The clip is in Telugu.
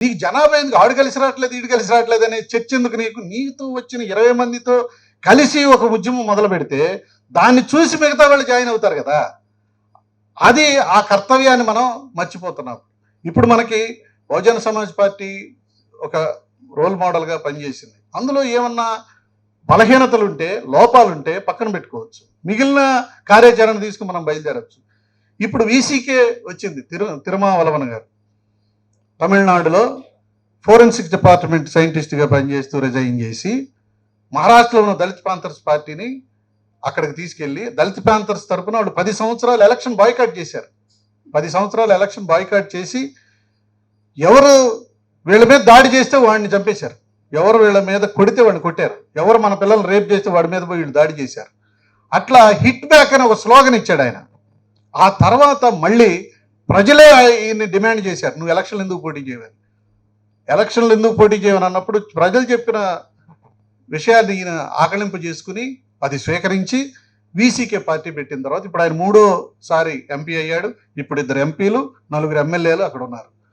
నీకు జనాభా ఎందుకు ఆడు కలిసి రావట్లేదు ఈడు కలిసి రావట్లేదు అనే చర్చ ఎందుకు నీతో వచ్చిన 20 మందితో కలిసి ఒక ఉద్యమం మొదలు పెడితే దాన్ని చూసి మిగతా వాళ్ళు జాయిన్ అవుతారు కదా. అది ఆ కర్తవ్యాన్ని మనం మర్చిపోతున్నాం. ఇప్పుడు మనకి బహుజన సమాజ్ పార్టీ ఒక రోల్ మోడల్గా పనిచేసింది. అందులో ఏమన్నా బలహీనతలుంటే లోపాలుంటే పక్కన పెట్టుకోవచ్చు, మిగిలిన కార్యాచరణ తీసుకుని మనం బయలుదేరవచ్చు. ఇప్పుడు వీసీకే వచ్చింది తిరుమావలవన్ గారు, తమిళనాడులో ఫోరెన్సిక్ డిపార్ట్మెంట్ సైంటిస్ట్గా పనిచేస్తూ రిజైన్ చేసి మహారాష్ట్రలో ఉన్న దళిత్ పాంథర్స్ పార్టీని అక్కడికి తీసుకెళ్ళి దళిత్ పాంథర్స్ తరఫున వాళ్ళు 10 సంవత్సరాలు ఎలక్షన్ బాయ్కాట్ చేశారు. 10 సంవత్సరాలు ఎలక్షన్ బాయ్కాట్ చేసి ఎవరు వీళ్ళ మీద దాడి చేస్తే వాడిని చంపేశారు, ఎవరు వీళ్ళ మీద కొడితే వాడిని కొట్టారు, ఎవరు మన పిల్లల్ని రేప్ చేస్తే వాడి మీద పోయి వీళ్ళు దాడి చేశారు. అట్లా హిట్ బ్యాక్ అని ఒక స్లోగన్ ఇచ్చాడు ఆయన. ఆ తర్వాత మళ్ళీ ప్రజలే ఈయన్ని డిమాండ్ చేశారు, నువ్వు ఎలక్షన్లు ఎందుకు పోటీ చేయవని. ఎలక్షన్లు ఎందుకు పోటీ చేయవని అన్నప్పుడు ప్రజలు చెప్పిన విషయాన్ని ఈయన ఆకలింపు చేసుకుని అది స్వీకరించి వీసీకే పార్టీ పెట్టిన తర్వాత ఇప్పుడు ఆయన 3వ సారి ఎంపీ అయ్యాడు. ఇప్పుడు 2 ఎంపీలు 4 ఎమ్మెల్యేలు అక్కడ ఉన్నారు.